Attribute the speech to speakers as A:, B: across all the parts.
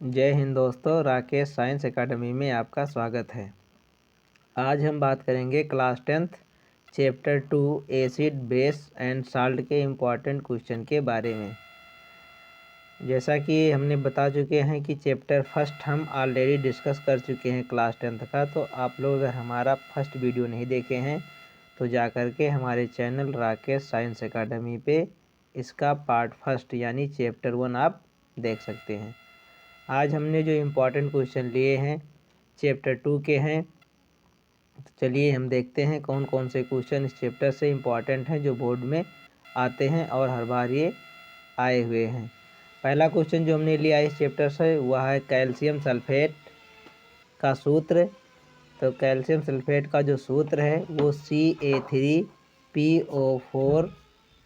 A: जय हिंद दोस्तों, Rakesh science academy में आपका स्वागत है। आज हम बात करेंगे class 10th chapter 2 acid base and salt के इम्पॉर्टेंट क्वेश्चन के बारे में। जैसा कि हमने बता चुके हैं कि चैप्टर फर्स्ट हम ऑलरेडी डिस्कस कर चुके हैं क्लास 10th का। तो आप लोग अगर हमारा फर्स्ट वीडियो नहीं देखे हैं तो जा कर के हमारे चैनल राकेश साइंस एकेडमी पे इसका पार्ट फर्स्ट यानी चैप्टर 1 आप देख सकते हैं। आज हमने जो इम्पोर्टेंट क्वेश्चन लिए हैं चैप्टर 2 के हैं। तो चलिए हम देखते हैं कौन कौन से क्वेश्चन इस चैप्टर से इम्पॉर्टेंट हैं जो बोर्ड में आते हैं और हर बार ये आए हुए हैं। पहला क्वेश्चन जो हमने लिया इस चैप्टर से वह है कैल्शियम सल्फेट का सूत्र। तो कैल्शियम सल्फेट का जो सूत्र है वो CA3PO4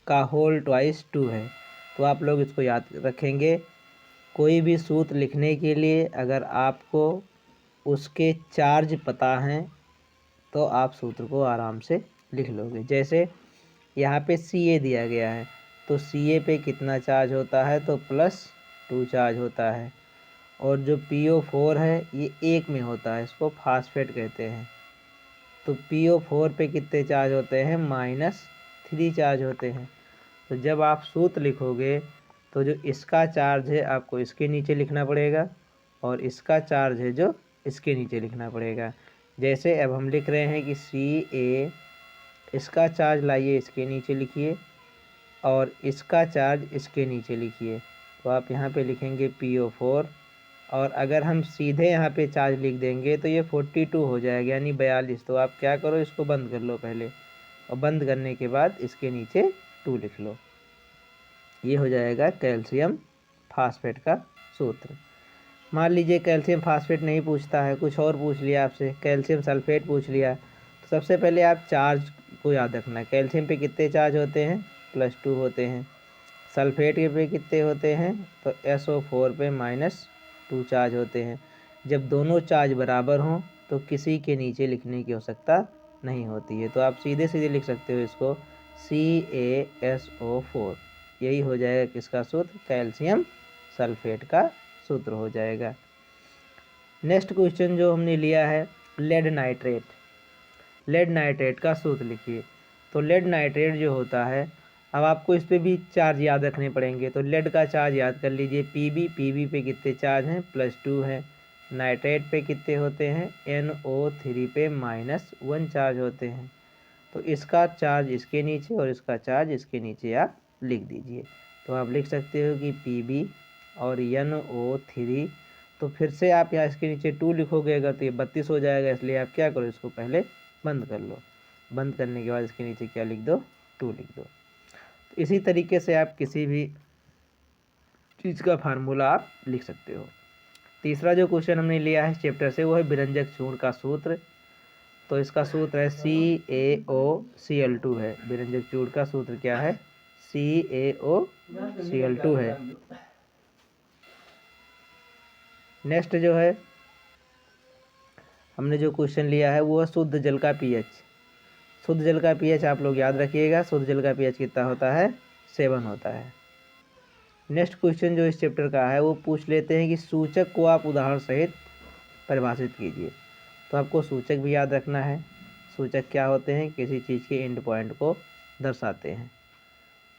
A: का होल ट्वाइस 2 है। तो आप लोग इसको याद रखेंगे। कोई भी सूत्र लिखने के लिए अगर आपको उसके चार्ज पता हैं तो आप सूत्र को आराम से लिख लोगे। जैसे यहाँ पे Ca दिया गया है तो Ca पे कितना चार्ज होता है तो +2 चार्ज होता है। और जो PO4 है ये 1 में होता है, इसको फास्फेट कहते हैं। तो PO4 पे कितने चार्ज होते हैं -3 चार्ज होते हैं। तो जब आप सूत्र लिखोगे तो जो इसका चार्ज है आपको इसके नीचे लिखना पड़ेगा और इसका चार्ज है जो इसके नीचे लिखना पड़ेगा। जैसे अब हम लिख रहे हैं कि Ca, इसका चार्ज लाइए इसके नीचे लिखिए और इसका चार्ज इसके नीचे लिखिए। तो आप यहाँ पे लिखेंगे PO4 और अगर हम सीधे यहाँ पे चार्ज लिख देंगे तो ये 42 हो जाएगा यानी 42। तो आप क्या करो, इसको बंद कर लो पहले और बंद करने के बाद इसके नीचे 2 लिख लो। ये हो जाएगा कैल्शियम फास्फेट का सूत्र। मान लीजिए कैल्शियम फास्फेट नहीं पूछता है, कुछ और पूछ लिया आपसे, कैल्शियम सल्फेट पूछ लिया। तो सबसे पहले आप चार्ज को याद रखना है। कैल्शियम पे कितने चार्ज होते हैं +2 होते हैं। सल्फेट के पे कितने होते हैं तो SO4 पे -2 चार्ज होते हैं। जब दोनों चार्ज बराबर हों तो किसी के नीचे लिखने की आवश्यकता नहीं होती है। तो आप सीधे सीधे लिख सकते हो इसको CaSO4। यही हो जाएगा किसका सूत्र, कैल्शियम सल्फेट का सूत्र हो जाएगा। नेक्स्ट क्वेश्चन जो हमने लिया है लेड नाइट्रेट। लेड नाइट्रेट का सूत्र लिखिए। तो लेड नाइट्रेट जो होता है, अब आपको इस पे भी चार्ज याद रखने पड़ेंगे। तो लेड का चार्ज याद कर लीजिए Pb पे कितने चार्ज हैं +2 हैं। नाइट्रेट पे कितने होते हैं NO3 पे -1 चार्ज होते हैं। तो इसका चार्ज इसके नीचे और इसका चार्ज इसके नीचे आप लिख दीजिए। तो आप लिख सकते हो कि Pb और NO3। तो फिर से आप यहाँ इसके नीचे 2 लिखोगे अगर तो ये 32 हो जाएगा। इसलिए आप क्या करो, इसको पहले बंद कर लो। बंद करने के बाद इसके नीचे क्या लिख दो, 2 लिख दो। तो इसी तरीके से आप किसी भी चीज़ का फार्मूला आप लिख सकते हो। तीसरा जो क्वेश्चन हमने लिया है चैप्टर से वो है विरंजक चूर्ण का सूत्र। तो इसका सूत्र है CaOCl2 है। विरंजक चूर्ण का सूत्र क्या है, CaOCl2 है। नेक्स्ट जो है हमने जो क्वेश्चन लिया है वो है शुद्ध जल का pH। शुद्ध जल का pH आप लोग याद रखिएगा, शुद्ध जल का pH कितना होता है 7 होता है। नेक्स्ट क्वेश्चन जो इस चैप्टर का है वो पूछ लेते हैं कि सूचक को आप उदाहरण सहित परिभाषित कीजिए। तो आपको सूचक भी याद रखना है। सूचक क्या होते हैं, किसी चीज़ के एंड पॉइंट को दर्शाते हैं।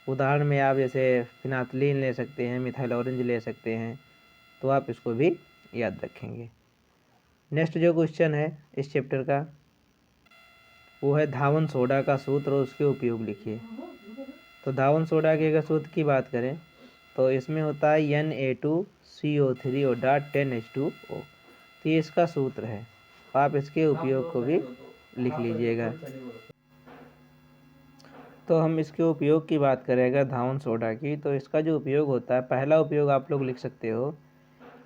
A: उदाहरण में आप जैसे फिनाइलिन ले सकते हैं, मिथाइल ऑरेंज ले सकते हैं। तो आप इसको भी याद रखेंगे। नेक्स्ट जो क्वेश्चन है इस चैप्टर का वो है धावन सोडा का सूत्र और उसके उपयोग लिखिए। तो धावन सोडा के अगर सूत्र की बात करें तो इसमें होता है Na2CO3 और .10H2O। तो ये इसका सूत्र है, आप इसके उपयोग को भी लिख लीजिएगा। तो हम इसके उपयोग की बात करें अगर धावन सोडा की, तो इसका जो उपयोग होता है, पहला उपयोग आप लोग लिख सकते हो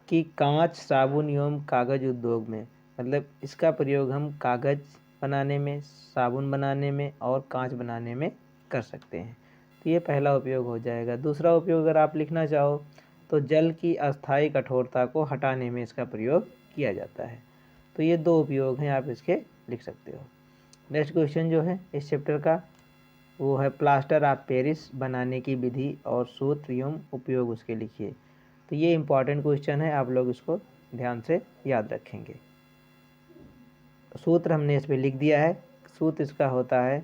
A: कि कांच, साबुन एवं कागज़ उद्योग में, मतलब इसका प्रयोग हम कागज़ बनाने में, साबुन बनाने में और कांच बनाने में कर सकते हैं। तो ये पहला उपयोग हो जाएगा। दूसरा उपयोग अगर आप लिखना चाहो तो जल की अस्थायी कठोरता को हटाने में इसका प्रयोग किया जाता है। तो ये 2 उपयोग हैं, आप इसके लिख सकते हो। नेक्स्ट क्वेश्चन जो है इस चैप्टर का वो है प्लास्टर ऑफ पेरिस बनाने की विधि और सूत्र एवं उपयोग उसके लिखिए। तो ये इम्पॉर्टेंट क्वेश्चन है, आप लोग इसको ध्यान से याद रखेंगे। सूत्र हमने इस पर लिख दिया है। सूत्र इसका होता है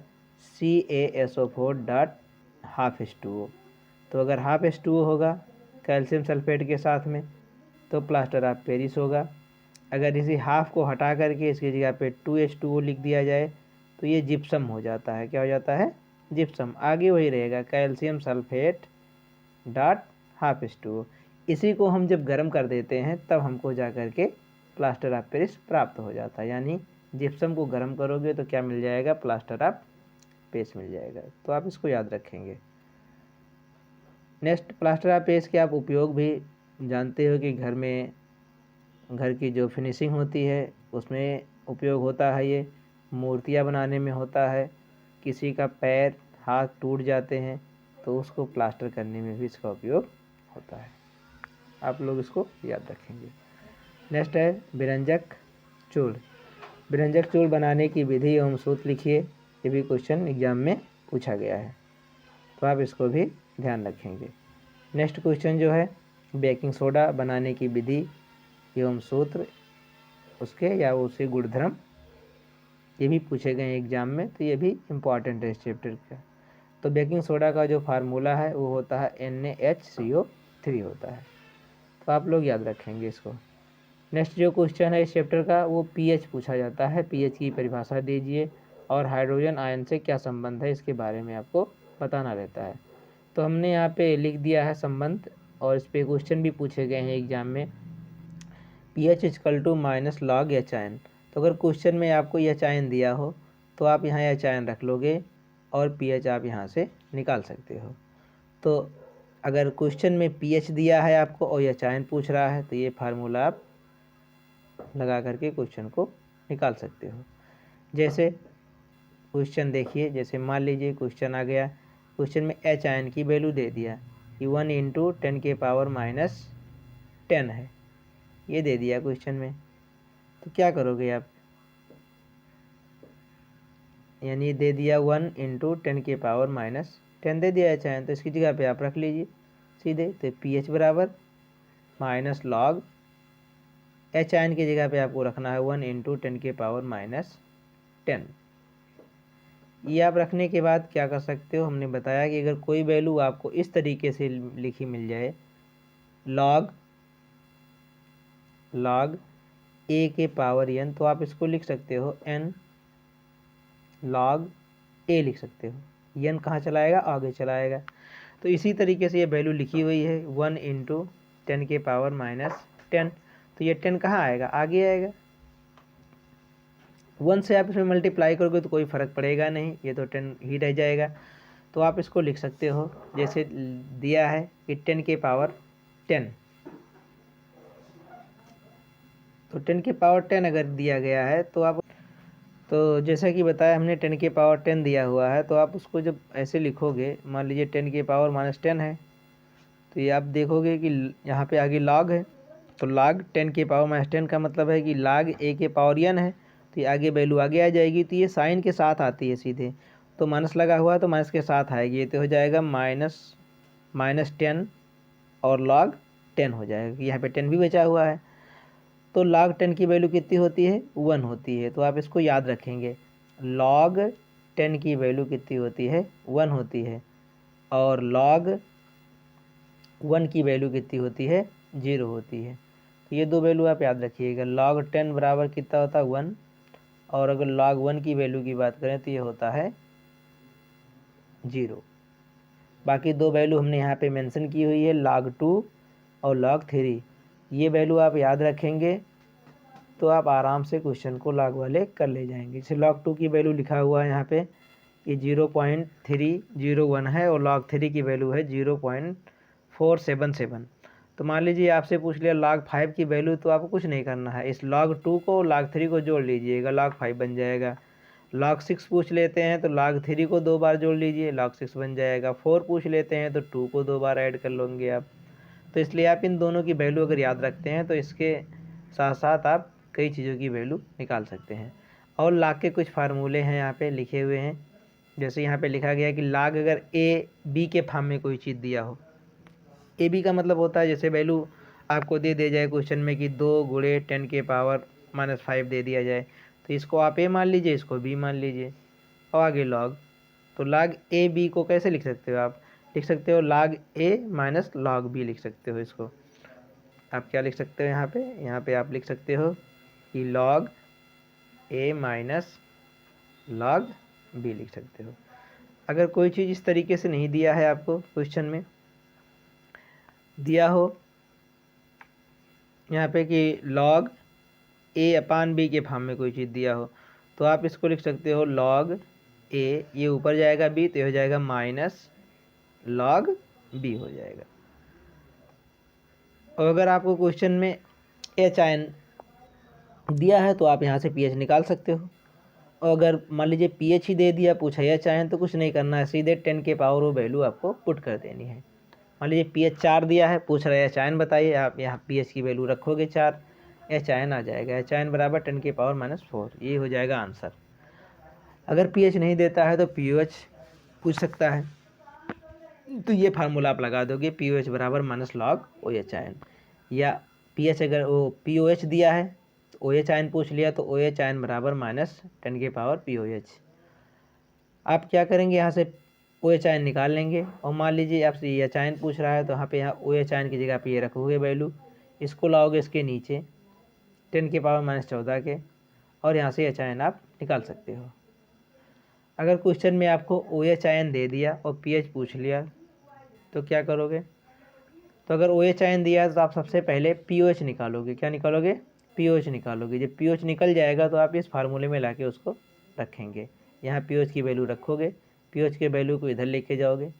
A: CaSO4.12H2O। तो अगर हाफ H2O होगा कैल्शियम सल्फेट के साथ में तो प्लास्टर ऑफ पेरिस होगा। अगर इसी हाफ को हटा करके इसकी जगह पे 2H2O लिख दिया जाए तो ये जिप्सम हो जाता है। क्या हो जाता है? जिप्सम। आगे वही रहेगा calcium sulphate dot half H2O। इसी को हम जब गर्म कर देते हैं तब हमको जा कर के प्लास्टर ऑफ पेरिस प्राप्त हो जाता है। यानी जिप्सम को गर्म करोगे तो क्या मिल जाएगा? प्लास्टर ऑफ पेरिस मिल जाएगा। तो आप इसको याद रखेंगे। नेक्स्ट, प्लास्टर ऑफ पेरिस के आप उपयोग भी जानते हो कि घर में, घर की जो फिनिशिंग होती है उसमें उपयोग होता है। ये मूर्तियाँ बनाने में होता है। किसी का पैर हाथ टूट जाते हैं तो उसको प्लास्टर करने में भी इसका उपयोग होता है। आप लोग इसको याद रखेंगे। नेक्स्ट है बिरंजक चूर्ण। बिरंजक चूर्ण बनाने की विधि एवं सूत्र लिखिए। ये भी क्वेश्चन एग्जाम में पूछा गया है, तो आप इसको भी ध्यान रखेंगे। नेक्स्ट क्वेश्चन जो है बेकिंग सोडा बनाने की विधि एवं सूत्र उसके या उसके गुणधर्म, ये भी पूछे गए एग्जाम में, तो ये भी इम्पॉर्टेंट है इस चैप्टर का। तो बेकिंग सोडा का जो फार्मूला है वो होता है NaHCO3 होता है। तो आप लोग याद रखेंगे इसको। नेक्स्ट जो क्वेश्चन है इस चैप्टर का वो pH पूछा जाता है। pH की परिभाषा दीजिए और हाइड्रोजन आयन से क्या संबंध है इसके बारे में आपको बताना रहता है। तो हमने यहाँ पे लिख दिया है संबंध, और इस पे क्वेश्चन भी पूछे गए हैं एग्जाम में। pH = -log H तो अगर क्वेश्चन में आपको H दिया हो तो आप यहाँ H रख लोगे और pH आप यहाँ से निकाल सकते हो। तो अगर क्वेश्चन में pH दिया है आपको और H पूछ रहा है तो ये फार्मूला आप लगा करके क्वेश्चन को निकाल सकते हो। जैसे क्वेश्चन देखिए, जैसे मान लीजिए क्वेश्चन आ गया, क्वेश्चन में H की वैल्यू दे दिया कि 1 × 10⁻⁻10 है, ये दे दिया क्वेश्चन में। तो क्या करोगे आप? यानी दे दिया 1 × 10⁻⁻10 दे दिया H तो इसकी जगह पे आप रख लीजिए सीधे। तो pH बराबर -log H की जगह पे आपको रखना है 1 × 10⁻10। ये आप रखने के बाद क्या कर सकते हो, हमने बताया कि अगर कोई वैल्यू आपको इस तरीके से लिखी मिल जाए, log A⁴n, तो आप इसको लिख सकते हो n log A लिख सकते हो। n कहाँ चलाएगा? आगे चलाएगा। तो इसी तरीके से ये वैल्यू लिखी हुई है 1 × 10⁻10। तो ये 10 कहाँ आएगा? आगे आएगा। 1 से आप इसमें मल्टीप्लाई करोगे तो कोई फ़र्क पड़ेगा नहीं, ये तो 10 ही रह जाएगा। तो आप इसको लिख सकते हो जैसे दिया है कि 10⁻10। तो 10⁻10 अगर दिया गया है तो आप, तो जैसा कि बताया हमने 10⁻10 दिया हुआ है, तो आप उसको जब ऐसे लिखोगे, मान लीजिए 10⁻−10 है, तो ये आप देखोगे कि यहाँ पे आगे log है, तो log 10⁻−10 का मतलब है कि log A⁴n है, तो ये आगे वैल्यू आगे आ जाएगी। तो ये साइन के साथ आती है सीधे, तो माइनस लगा हुआ है तो माइनस के साथ आएगी, ये तो हो जाएगा -10 और log 10 हो जाएगा। यहाँ पे 10 भी बचा हुआ है, तो log 10 की वैल्यू कितनी होती है? 1 होती है। तो आप इसको याद रखेंगे, log 10 की वैल्यू कितनी होती है? 1 होती है। और log 1 की वैल्यू कितनी होती है? 0 होती है। तो ये दो वैल्यू आप याद रखिएगा। log 10 बराबर कितना होता है? 1। और अगर log 1 की वैल्यू की बात करें तो ये होता है 0। बाकी दो वैल्यू हमने यहाँ पे मेंशन की हुई है, log 2 और log 3। ये वैल्यू आप याद रखेंगे तो आप आराम से क्वेश्चन को log वाले कर ले जाएंगे। जैसे log 2 की वैल्यू लिखा हुआ है यहाँ पे कि 0.301 है और log 3 की वैल्यू है 0.477। तो मान लीजिए आपसे पूछ लिया log 5 की वैल्यू, तो आपको कुछ नहीं करना है, इस log 2 को log 3 को जोड़ लीजिएगा, log 5 बन जाएगा। log 6 पूछ लेते हैं तो log 3 को 2 बार जोड़ लीजिए, log 6 बन जाएगा। 4 पूछ लेते हैं तो 2 को 2 बार ऐड कर लोगे आप। तो इसलिए आप इन दोनों की वैल्यू अगर याद रखते हैं तो इसके साथ साथ आप कई चीज़ों की वैल्यू निकाल सकते हैं। और log के कुछ फार्मूले हैं यहाँ पे लिखे हुए हैं। जैसे यहाँ पे लिखा गया है कि log अगर a b के फॉर्म में कोई चीज़ दिया हो, ए बी का मतलब होता है जैसे वैल्यू आपको दे दिया जाए क्वेश्चन में कि 2 गुणे 10 के पावर -5 दे दिया जाए, तो इसको आप ए मान लीजिए, इसको बी मान लीजिए, और आगे लॉग। तो लॉग ए बी को कैसे लिख सकते हो आप? लिख सकते हो लॉग ए माइनस लॉग बी लिख सकते हो इसको। आप क्या लिख सकते हो यहाँ पे आप लिख सकते हो कि लॉग ए माइनस लॉग बी लिख सकते हो। अगर कोई चीज़ इस तरीके से नहीं दिया है, आपको क्वेश्चन में दिया हो यहाँ पे कि लॉग ए अपान बी के फॉर्म में कोई चीज़ दिया हो, तो आप इसको लिख सकते हो लॉग ए, ये ऊपर जाएगा बी, तो ये हो जाएगा माइनस लॉग बी हो जाएगा। और अगर आपको क्वेश्चन में एच आयन दिया है तो आप यहाँ से पी एच निकाल सकते हो। और अगर मान लीजिए पी एच ही दे दिया, पूछा एच आयन, तो कुछ नहीं करना है, सीधे 10 के पावर वो वैल्यू आपको पुट कर देनी है। मान लीजिए पी एच 4 दिया है, पूछ रहा है एच आयन बताइए, आप यहाँ पी एच की वैल्यू रखोगे 4, एच आयन आ जाएगा, एच आयन बराबर 10 के पावर -4, ये हो जाएगा आंसर। अगर पी एच नहीं देता है तो पी ओ एच पूछ सकता है, तो ये फार्मूला आप लगा दोगे, पी ओ एच बराबर minus log O H ion. या पी एच अगर वो पी ओ एच दिया है तो ओ एच आयन पूछ लिया, तो ओ एच आयन बराबर -10 के पावर पी ओ एच। आप क्या करेंगे, यहाँ से ओ एच आयन निकाल लेंगे, और मान लीजिए आपसे एच आयन पूछ रहा है, तो यहाँ पे यहाँ ओ एच आयन की जगह पे ये रखोगे वैल्यू, इसको लाओगे इसके नीचे 10 के पावर -14 के, और यहाँ से एच आयन आप निकाल सकते हो। अगर क्वेश्चन में आपको ओ एच आयन दे दिया और पी एच पूछ लिया, तो क्या करोगे? तो अगर ओ एच आयन दिया है तो आप सबसे पहले पी ओ एच निकालोगे। क्या निकालोगे? पी ओ एच निकालोगे। जब पी ओ एच निकल जाएगा तो आप इस फार्मूले में लाके उसको रखेंगे। यहाँ पी ओ एच की वैल्यू रखोगे, पी ओ एच के वैल्यू को इधर लेके जाओगे,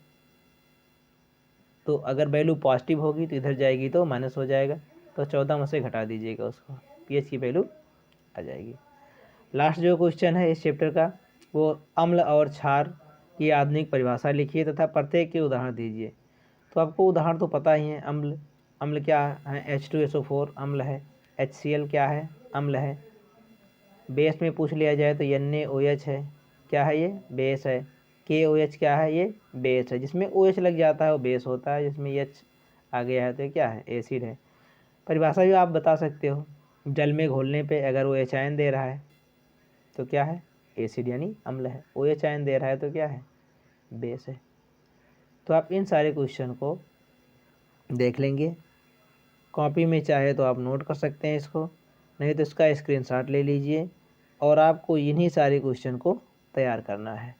A: तो अगर वैल्यू पॉजिटिव होगी तो इधर जाएगी तो माइनस हो जाएगा, तो 14 में से घटा दीजिएगा उसको, पी एच की वैल्यू आ जाएगी। लास्ट जो क्वेश्चन है इस चैप्टर का, वो अम्ल और क्षार की आधुनिक परिभाषा लिखिए तथा प्रत्येक के उदाहरण दीजिए। तो आपको उदाहरण तो पता ही है, अम्ल क्या है? H2SO4 अम्ल है। HCl क्या है? अम्ल है। बेस में पूछ लिया जाए तो NaOH है, क्या है ये? बेस है। KOH क्या है? ये बेस है। जिसमें OH लग जाता है वो बेस होता है, जिसमें H आ गया है तो क्या है? एसिड है। परिभाषा भी आप बता सकते हो, जल में घोलने पे अगर वो H आयन दे रहा है तो क्या है? एसिड यानी अम्ल है। OH आयन दे रहा है तो क्या है? बेस है। तो आप इन सारे क्वेश्चन को देख लेंगे, कॉपी में चाहे तो आप नोट कर सकते हैं इसको, नहीं तो इसका स्क्रीनशॉट ले लीजिए, और आपको इन्हीं सारे क्वेश्चन को तैयार करना है।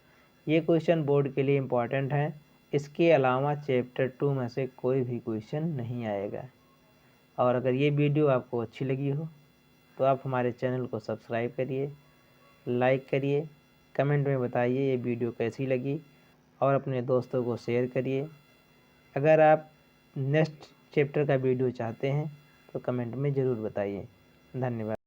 A: ये क्वेश्चन बोर्ड के लिए इम्पॉर्टेंट है। इसके अलावा चैप्टर 2 में से कोई भी क्वेश्चन नहीं आएगा। और अगर ये वीडियो आपको अच्छी लगी हो तो आप हमारे चैनल को सब्सक्राइब करिए, लाइक करिए, कमेंट में बताइए ये वीडियो कैसी लगी, और अपने दोस्तों को शेयर करिए। अगर आप नेक्स्ट चैप्टर का वीडियो चाहते हैं तो कमेंट में ज़रूर बताइए। धन्यवाद।